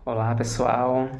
Olá pessoal,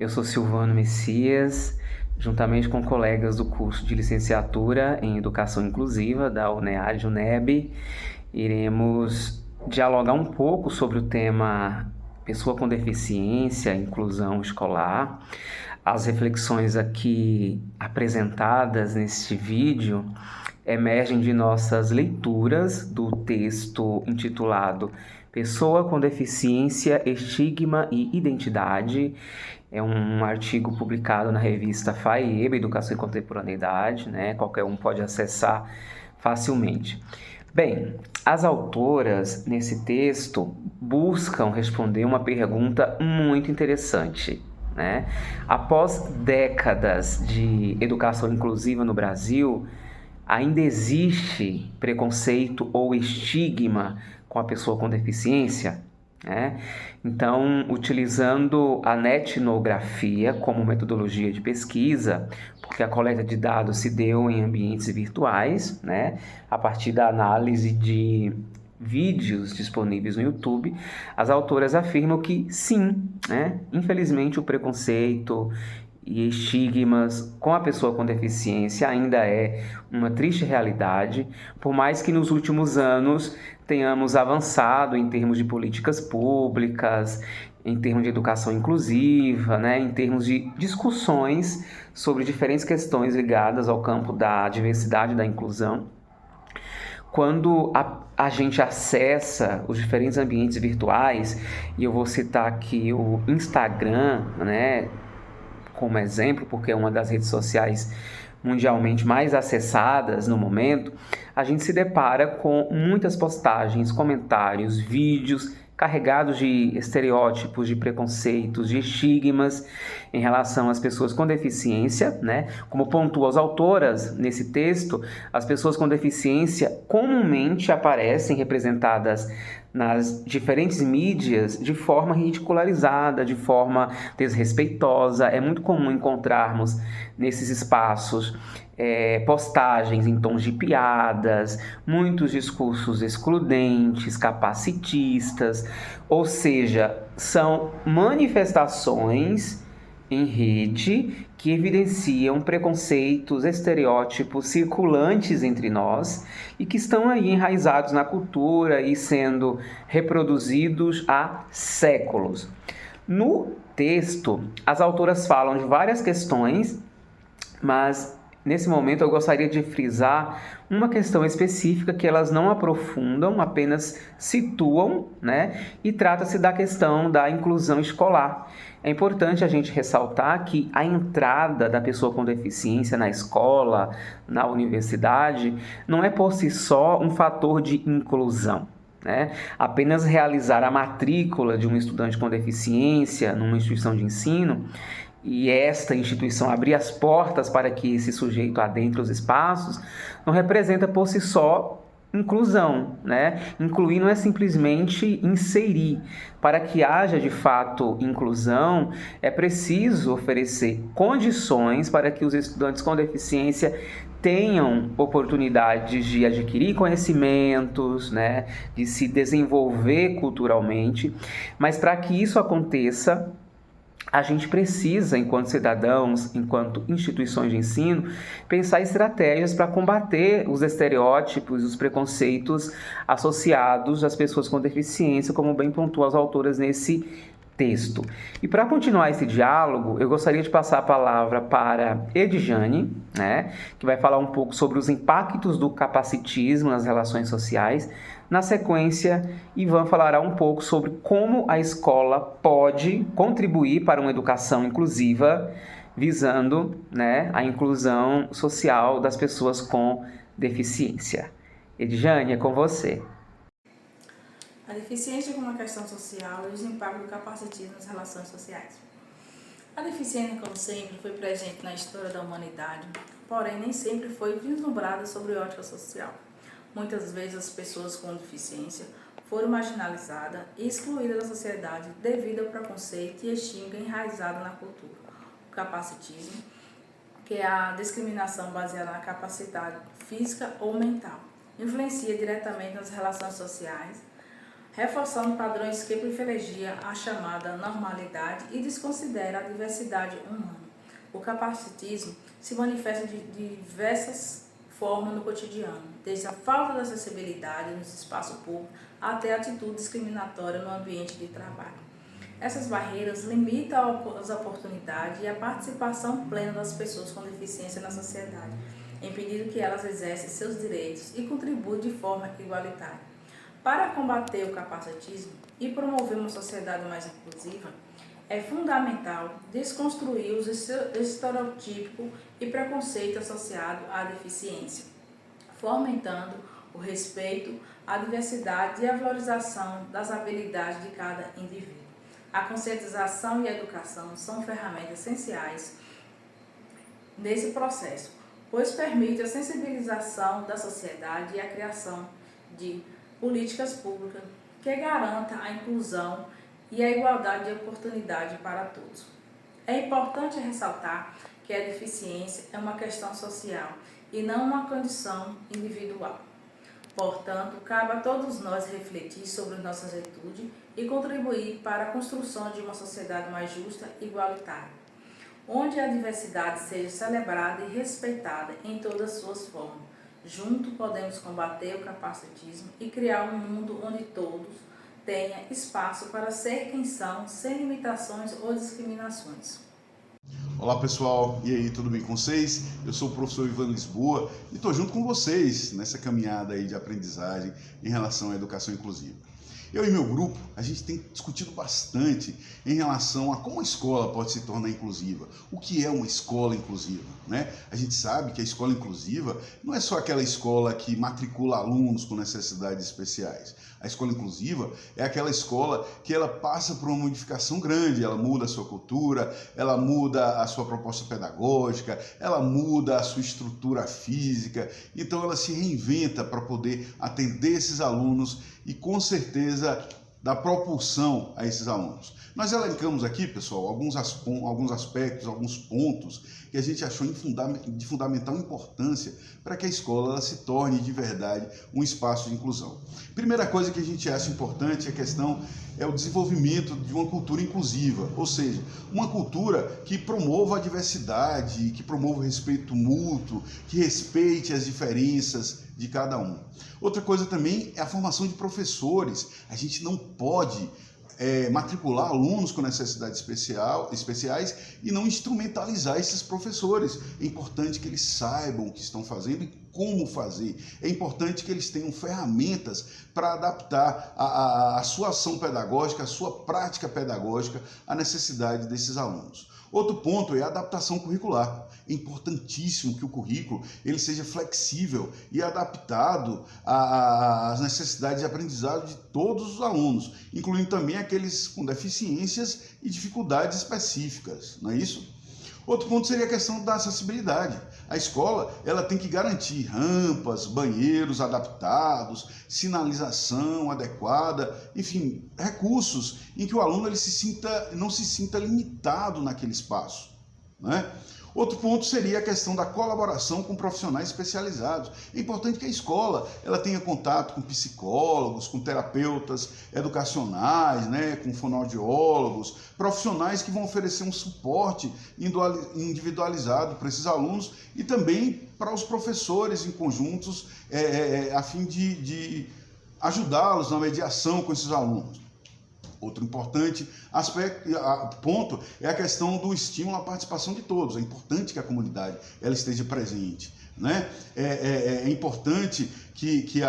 eu sou Silvano Messias, juntamente com colegas do curso de licenciatura em Educação Inclusiva da UNEAD-UNEB, iremos dialogar um pouco sobre o tema pessoa com deficiência, inclusão escolar. As reflexões aqui apresentadas neste vídeo emergem de nossas leituras do texto intitulado Pessoa com Deficiência, Estigma e Identidade. É um artigo publicado na revista FAEB, Educação e Contemporaneidade, né? Qualquer um pode acessar facilmente. Bem, as autoras nesse texto buscam responder uma pergunta muito interessante, né? Após décadas de educação inclusiva no Brasil, ainda existe preconceito ou estigma com a pessoa com deficiência, né? Então, utilizando a netnografia como metodologia de pesquisa, porque a coleta de dados se deu em ambientes virtuais, né? A partir da análise de vídeos disponíveis no YouTube, as autoras afirmam que sim, né? Infelizmente o preconceito e estigmas com a pessoa com deficiência ainda é uma triste realidade, por mais que nos últimos anos tenhamos avançado em termos de políticas públicas, em termos de educação inclusiva, né, em termos de discussões sobre diferentes questões ligadas ao campo da diversidade e da inclusão. Quando a gente acessa os diferentes ambientes virtuais, e eu vou citar aqui o Instagram, né, como exemplo, porque é uma das redes sociais mundialmente mais acessadas no momento, a gente se depara com muitas postagens, comentários, vídeos carregados de estereótipos, de preconceitos, de estigmas em relação às pessoas com deficiência, né? Como pontuam as autoras nesse texto, as pessoas com deficiência comumente aparecem representadas nas diferentes mídias de forma ridicularizada, de forma desrespeitosa. É muito comum encontrarmos nesses espaços postagens em tons de piadas, muitos discursos excludentes, capacitistas, ou seja, são manifestações em rede que evidenciam preconceitos, estereótipos circulantes entre nós e que estão aí enraizados na cultura e sendo reproduzidos há séculos. No texto, as autoras falam de várias questões, mas nesse momento eu gostaria de frisar uma questão específica que elas não aprofundam, apenas situam, né? E trata-se da questão da inclusão escolar. É importante a gente ressaltar que a entrada da pessoa com deficiência na escola, na universidade, não é por si só um fator de inclusão. Né? Apenas realizar a matrícula de um estudante com deficiência numa instituição de ensino e esta instituição abrir as portas para que esse sujeito adentre os espaços, não representa por si só inclusão, né? Incluir não é simplesmente inserir. Para que haja de fato inclusão, é preciso oferecer condições para que os estudantes com deficiência tenham oportunidades de adquirir conhecimentos, né? De se desenvolver culturalmente, mas para que isso aconteça, a gente precisa, enquanto cidadãos, enquanto instituições de ensino, pensar em estratégias para combater os estereótipos e os preconceitos associados às pessoas com deficiência, como bem pontuam as autoras nesse texto. E para continuar esse diálogo, eu gostaria de passar a palavra para Edjane, né, que vai falar um pouco sobre os impactos do capacitismo nas relações sociais. Na sequência, Ivan falará um pouco sobre como a escola pode contribuir para uma educação inclusiva, visando, né, a inclusão social das pessoas com deficiência. Edjane, é com você. A deficiência como uma questão social e os impactos do capacitismo nas relações sociais. A deficiência, como sempre, foi presente na história da humanidade, porém nem sempre foi vislumbrada sobre ótica social. Muitas vezes as pessoas com deficiência foram marginalizadas e excluídas da sociedade devido ao preconceito e estigma enraizado na cultura. O capacitismo, que é a discriminação baseada na capacidade física ou mental, influencia diretamente nas relações sociais, reforçando padrões que privilegiam a chamada normalidade e desconsidera a diversidade humana. O capacitismo se manifesta de diversas formas no cotidiano, desde a falta de acessibilidade nos espaços públicos até a atitude discriminatória no ambiente de trabalho. Essas barreiras limitam as oportunidades e a participação plena das pessoas com deficiência na sociedade, impedindo que elas exerçam seus direitos e contribuam de forma igualitária. Para combater o capacitismo e promover uma sociedade mais inclusiva, é fundamental desconstruir os estereótipos e preconceitos associados à deficiência, fomentando o respeito à diversidade e a valorização das habilidades de cada indivíduo. A conscientização e a educação são ferramentas essenciais nesse processo, pois permite a sensibilização da sociedade e a criação de políticas públicas que garantam a inclusão e a igualdade de oportunidade para todos. É importante ressaltar que a deficiência é uma questão social e não uma condição individual. Portanto, cabe a todos nós refletir sobre nossas atitudes e contribuir para a construção de uma sociedade mais justa e igualitária, onde a diversidade seja celebrada e respeitada em todas as suas formas. Juntos podemos combater o capacitismo e criar um mundo onde todos tenham espaço para ser quem são, sem limitações ou discriminações. Olá pessoal, e aí, tudo bem com vocês? Eu sou o professor Ivan Lisboa e estou junto com vocês nessa caminhada aí de aprendizagem em relação à educação inclusiva. Eu e meu grupo, a gente tem discutido bastante em relação a como a escola pode se tornar inclusiva. O que é uma escola inclusiva, né? A gente sabe que a escola inclusiva não é só aquela escola que matricula alunos com necessidades especiais. A escola inclusiva é aquela escola que ela passa por uma modificação grande, ela muda a sua cultura, ela muda a sua proposta pedagógica, ela muda a sua estrutura física, então ela se reinventa para poder atender esses alunos e com certeza dar propulsão a esses alunos. Nós elencamos aqui, pessoal, alguns aspectos, alguns pontos que a gente achou de fundamental importância para que a escola ela se torne de verdade um espaço de inclusão. Primeira coisa que a gente acha importante é o desenvolvimento de uma cultura inclusiva, ou seja, uma cultura que promova a diversidade, que promova o respeito mútuo, que respeite as diferenças de cada um. Outra coisa também é a formação de professores. A gente não pode matricular alunos com necessidades especiais e não instrumentalizar esses professores. É importante que eles saibam o que estão fazendo e como fazer. É importante que eles tenham ferramentas para adaptar a sua ação pedagógica, a sua prática pedagógica à necessidade desses alunos. Outro ponto é a adaptação curricular. É importantíssimo que o currículo ele seja flexível e adaptado às necessidades de aprendizado de todos os alunos, incluindo também aqueles com deficiências e dificuldades específicas, não é isso? Outro ponto seria a questão da acessibilidade. A escola ela tem que garantir rampas, banheiros adaptados, sinalização adequada, enfim, recursos em que o aluno não se sinta limitado naquele espaço, né? Outro ponto seria a questão da colaboração com profissionais especializados. É importante que a escola ela tenha contato com psicólogos, com terapeutas educacionais, né, com fonoaudiólogos, profissionais que vão oferecer um suporte individualizado para esses alunos e também para os professores em conjuntos, a fim de ajudá-los na mediação com esses alunos. Outro importante ponto é a questão do estímulo à participação de todos. É importante que a comunidade ela esteja presente, né? É importante que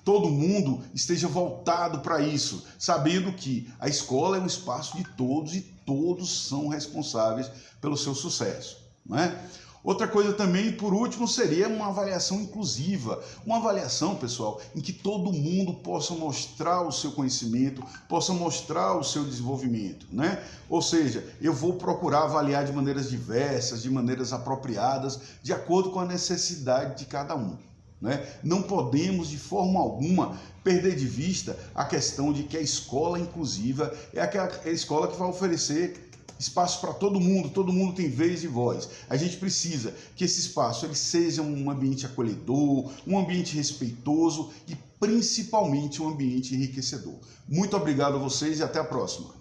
todo mundo esteja voltado para isso, sabendo que a escola é um espaço de todos e todos são responsáveis pelo seu sucesso, né? Outra coisa também, por último, seria uma avaliação inclusiva. Uma avaliação, pessoal, em que todo mundo possa mostrar o seu conhecimento, possa mostrar o seu desenvolvimento, né? Ou seja, eu vou procurar avaliar de maneiras diversas, de maneiras apropriadas, de acordo com a necessidade de cada um, né? Não podemos, de forma alguma, perder de vista a questão de que a escola inclusiva é aquela escola que vai oferecer espaço para todo mundo tem vez e voz. A gente precisa que esse espaço ele seja um ambiente acolhedor, um ambiente respeitoso e principalmente um ambiente enriquecedor. Muito obrigado a vocês e até a próxima.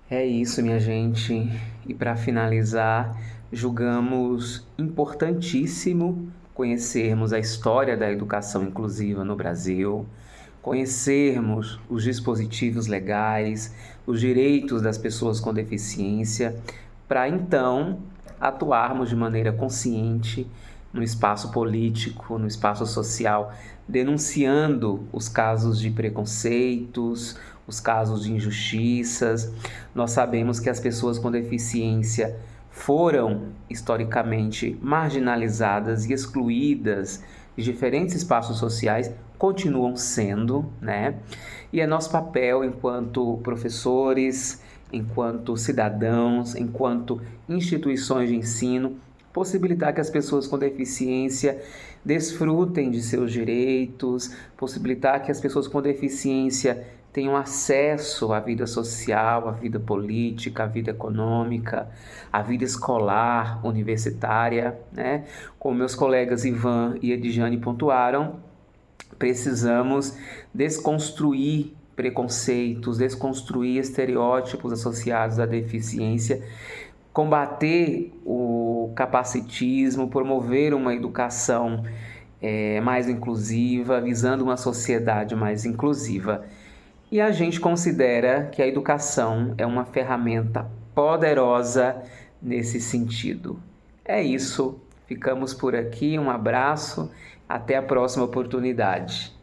É isso, minha gente. E para finalizar, julgamos importantíssimo conhecermos a história da educação inclusiva no Brasil, conhecermos os dispositivos legais, os direitos das pessoas com deficiência, para então atuarmos de maneira consciente no espaço político, no espaço social, denunciando os casos de preconceitos, os casos de injustiças. Nós sabemos que as pessoas com deficiência foram historicamente marginalizadas e excluídas de diferentes espaços sociais, continuam sendo, né? E é nosso papel enquanto professores, enquanto cidadãos, enquanto instituições de ensino, possibilitar que as pessoas com deficiência desfrutem de seus direitos, possibilitar que as pessoas com deficiência tenham acesso à vida social, à vida política, à vida econômica, à vida escolar, universitária, né? Como meus colegas Ivan e Edjane pontuaram, precisamos desconstruir preconceitos, desconstruir estereótipos associados à deficiência, combater o capacitismo, promover uma educação mais inclusiva, visando uma sociedade mais inclusiva. E a gente considera que a educação é uma ferramenta poderosa nesse sentido. É isso, ficamos por aqui, um abraço, até a próxima oportunidade.